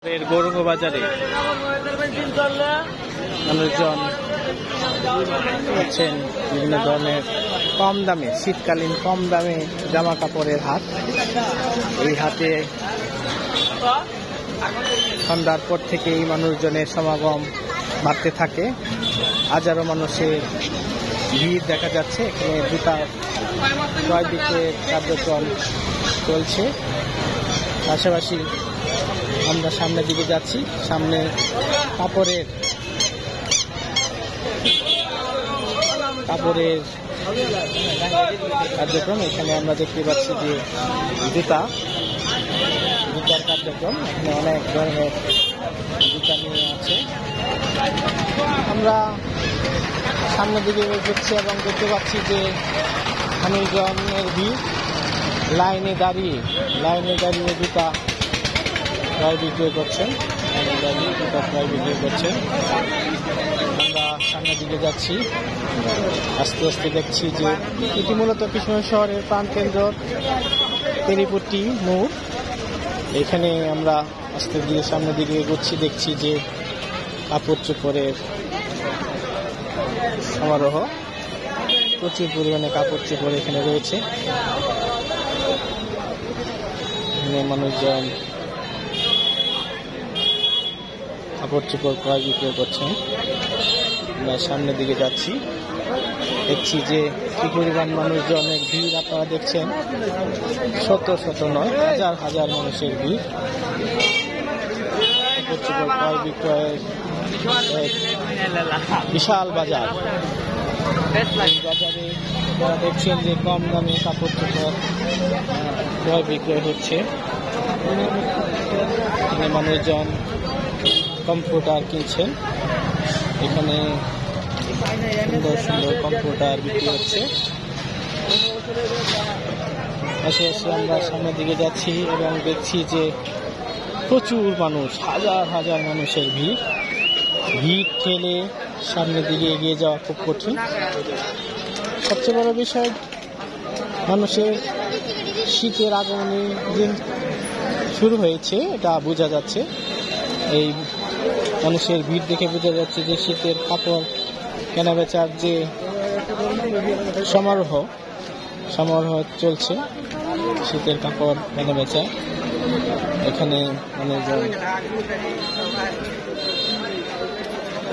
গৌরঙ্গ বাজারে মানুষজন হচ্ছেন বিভিন্ন ধরনের কম দামে, শীতকালীন কম দামে জামা কাপড়ের হাট। এই হাটে সন্ধ্যার পর থেকে এই মানুষজনের সমাগম বাড়তে থাকে। হাজারো মানুষের ভিড় দেখা যাচ্ছে। এখানে জুতা ক্রয় বিক্রয়ের কার্যক্রম চলছে। পাশাপাশি আমরা সামনের দিকে যাচ্ছি, সামনে কাপড়ের কার্যক্রম। এখানে আমরা দেখতে পাচ্ছি যে জুতার কার্যক্রম। এখানে অনেক ধরনের জুতা নিয়ে আছে। আমরা সামনের দিকে এগোচ্ছি এবং দেখতে পাচ্ছি যে মানুষজনের ভিড়, লাইনে দাঁড়িয়ে জুতা ক্রয় বিক্রয় করছেন। আমরা সামনের দিকে যাচ্ছি, আস্তে আস্তে দেখছি যে এটি মূলত কৃষ্ণগঞ্জ শহরের প্রাণকেন্দ্র তেলিপট্টি মোড়। এখানে আমরা আস্তে দিয়ে সামনের দিকে এগোচ্ছি, দেখছি যে কাপড় চোপড়ের সমারোহ, প্রচুর পরিমাণে কাপড় চোপড় এখানে রয়েছে। এখানে মানুষজন কাপড় চোপড় ক্রয় বিক্রয় করছেন। আমরা সামনের দিকে যাচ্ছি, দেখছি যে কি পরিমাণ মানুষজনের ভিড় আপনারা দেখছেন। শত শত নয়, হাজার হাজার মানুষের ভিড়। কাপড় চোপড় ক্রয় বিক্রয়ের বিশাল বাজার। এই বাজারে আপনারা দেখছেন যে কম দামে কাপড় চোপড় ক্রয় বিক্রয় হচ্ছে। এখানে মানুষজন কম্পিউটার কিনছেন। এখানে সুন্দর সুন্দর কম্পিউটার বিক্রি হচ্ছে। পাশাপাশি আমরা সামনের দিকে যাচ্ছি এবং দেখছি যে প্রচুর মানুষ, হাজার হাজার মানুষের ভিড় ঠেলে সামনের দিকে এগিয়ে যাওয়া খুব কঠিন। সবচেয়ে বড় বিষয়, মানুষের শীতের আগমনী দিন শুরু হয়েছে, এটা বোঝা যাচ্ছে। এই মানুষের ভিড় দেখে বোঝা যাচ্ছে যে শীতের কাপড় কেনাবেচার যে সমারোহ চলছে। শীতের কাপড় কেনাবেচা, এখানে মানুষজন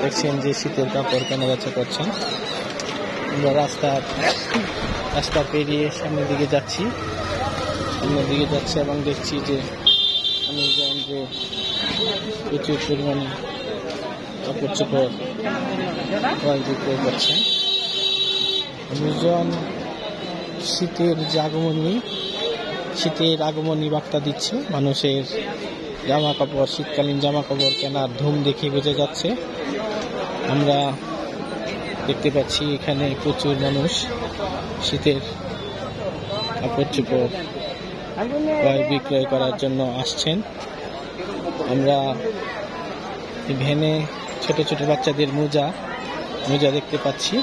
দেখছেন যে শীতের কাপড় কেনাবেচা করছেন। আমরা রাস্তা পেরিয়ে সামনের দিকে যাচ্ছি এবং দেখছি যে মানুষজন যে প্রচুর পরিমাণে কাপড় চোপড় ক্রয় বিক্রয় করছেন। মানুষজন শীতের আগমনী বার্তা দিচ্ছে। মানুষের শীতকালীন জামা কাপড় কেনার ধুম দেখে বোঝা যাচ্ছে। আমরা দেখতে পাচ্ছি এখানে প্রচুর মানুষ শীতের কাপড় চোপড় ক্রয় বিক্রয় করার জন্য আসছেন। আমরা ভ্যানে ছোট ছোট বাচ্চাদের মোজা দেখতে পাচ্ছি।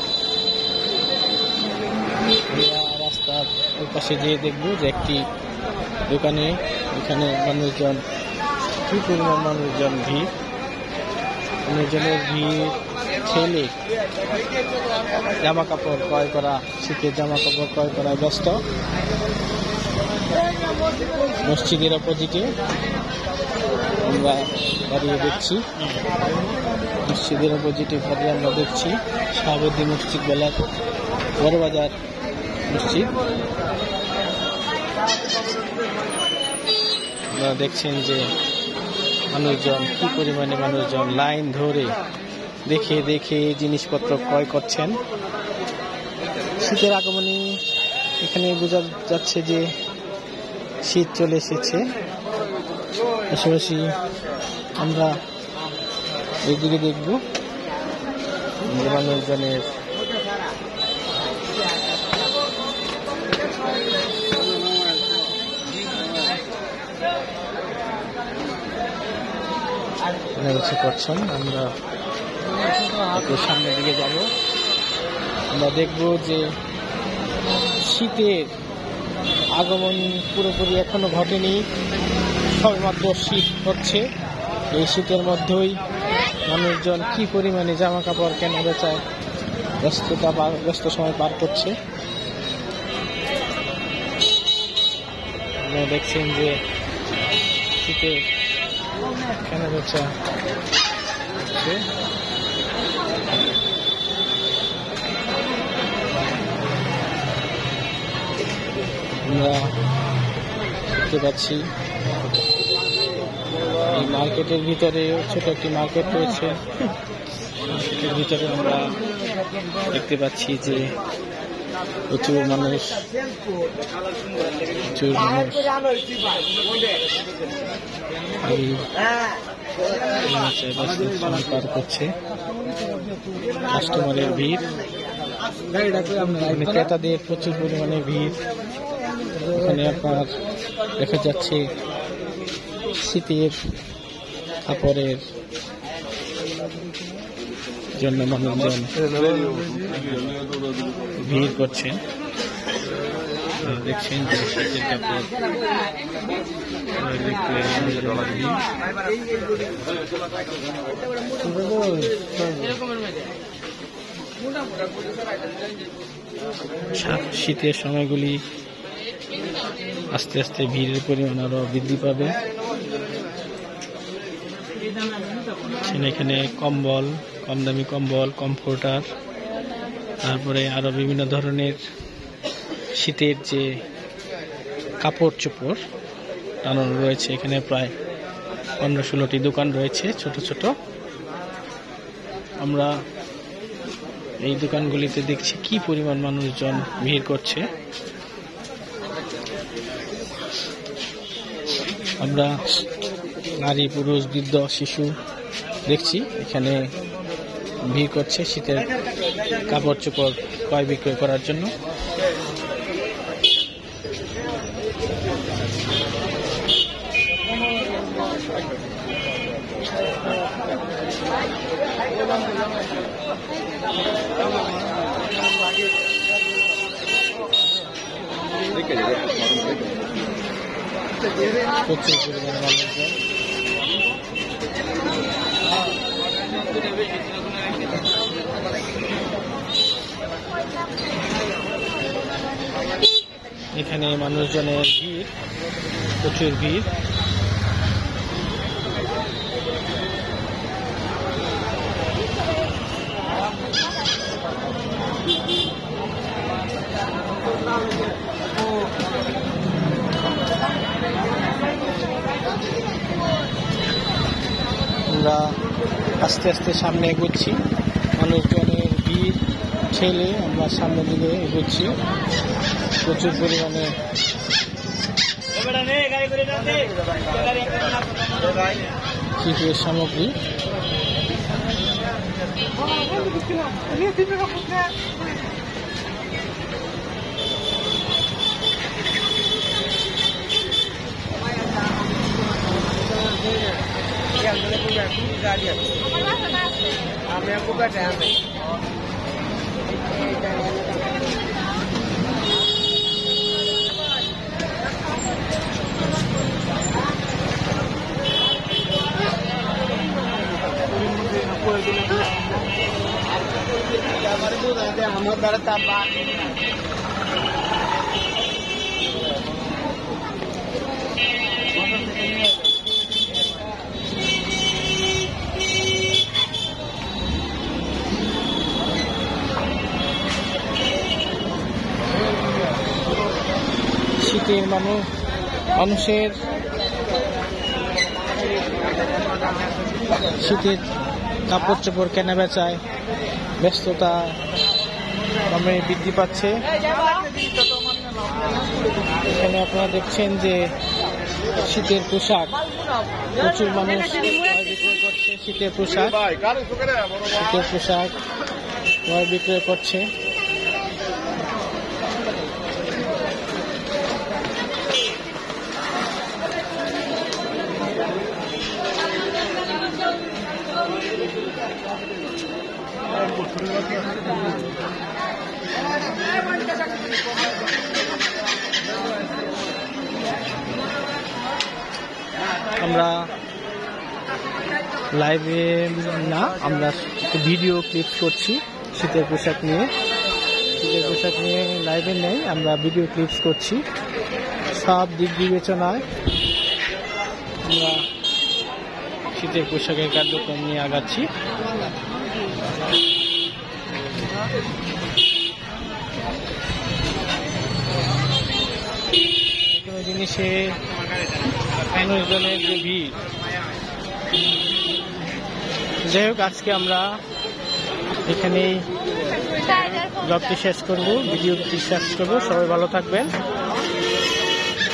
রাস্তার ওই পাশে যেয়ে দেখবো যে একটি দোকানে, এখানে মানুষজন কি পরিমাণ মানুষজনের ভিড় ঠেলে শীতের জামা কাপড় ক্রয় করা ব্যস্ত। মসজিদের অপোজিটে আমরা দাঁড়িয়ে দেখছি, আমরা দেখছি শাহাবুদ্দিন মসজিদ বড় বাজার মসজিদ। আপনারা দেখছেন যে মানুষজন কি পরিমাণে লাইন ধরে দেখে জিনিসপত্র ক্রয় করছেন। শীতের আগমনী, এখানে বোঝা যাচ্ছে যে শীত চলে এসেছে। পাশাপাশি আমরা এইদিকে দেখব মানুষজনের করছেন। আমরা সামনের দিকে যাব, আমরা দেখব যে শীতের আগমন পুরোপুরি এখনো ঘটেনি, সবেমাত্র শীত হচ্ছে। এই শীতের মধ্যেই মানুষজন কি পরিমাণে জামা কাপড় কেনা বেচায় ব্যস্ত সময় পার করছে। আপনারা দেখছেন যে শীতে কেনা বেচা হচ্ছে। আমরা দেখতে পাচ্ছি এই মার্কেটের ভিতরে ছোট একটি মার্কেট রয়েছে। মার্কেটের ভিতরে আমরা দেখতে পাচ্ছি যে প্রচুর মানুষ পার করছে। কাস্টমারের ভিড়, ক্রেতাদের প্রচুর পরিমাণে ভিড়। এখানে আপনার দেখা যাচ্ছে শীতের কাপড়ের জন্য মানুষজন ভিড় করছেন। দেখছেন যে শীতের কাপড় শীতের সময়গুলি আস্তে আস্তে ভিড়ের পরিমাণ আরো বৃদ্ধি পাবে। এখানে কম্বল, কম দামি কম্বল, কমফোর্টার, তারপরে আরো বিভিন্ন ধরনের শীতের যে কাপড় চোপড় টানানো রয়েছে। এখানে প্রায় 15-16টি দোকান রয়েছে ছোট ছোট। আমরা এই দোকানগুলিতে দেখছি কি পরিমাণ মানুষজন ভিড় করছে। আমরা নারী, পুরুষ, বৃদ্ধ, শিশু দেখছি এখানে ভিড় করছে শীতের কাপড় চোপড় ক্রয় বিক্রয় করার জন্য। প্রচুর পরিমাণে মানুষজন এখানে মানুষজনের ভিড়, প্রচুর ভিড়। আমরা আস্তে আস্তে সামনে এগোচ্ছি, মানুষজনের ভিড় ঠেলে আমরা সামনের দিকে এগোচ্ছি। প্রচুর পরিমাণে শীতের সামগ্রী। শীতের মানুষের শীতের কাপড় চোপড় কেনা বেচায় ব্যস্ততা ক্রমে বৃদ্ধি পাচ্ছে। এখানে আপনারা দেখছেন যে শীতের পোশাক, প্রচুর মানুষ ক্রয় বিক্রয় করছে। শীতের পোশাক ক্রয় বিক্রয় করছে। আমরা লাইভে না, আমরা ভিডিও ক্লিপস করছি শীতের পোশাক নিয়ে। শীতের পোশাক নিয়ে লাইভে নেই, আমরা ভিডিও ক্লিপস করছি। সব দিক বিবেচনায় আমরা শীতের পোশাকের কার্যক্রম নিয়ে আগাচ্ছি। কোনো জিনিসে মানুষজনের যে ভিড়, যাই হোক আজকে আমরা এখানেই ব্লগটি শেষ করব, ভিডিওটি শেষ করব। সবাই ভালো থাকবেন।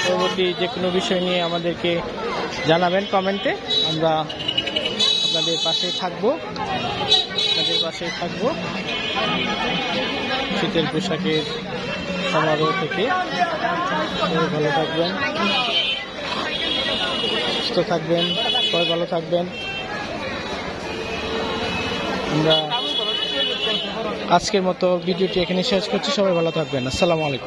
পরবর্তী যে কোনো বিষয় নিয়ে আমাদেরকে জানাবেন কমেন্টে, আমরা আপনাদের পাশে থাকবো, শীতের পোশাকের সমারোহ থেকে। সবাই ভালো থাকবেন, সুস্থ থাকবেন, সবাই ভালো থাকবেন। আমরা আজকের মতো ভিডিওটি এখানে শেষ করছি। সবাই ভালো থাকবেন। আসসালামু আলাইকুম।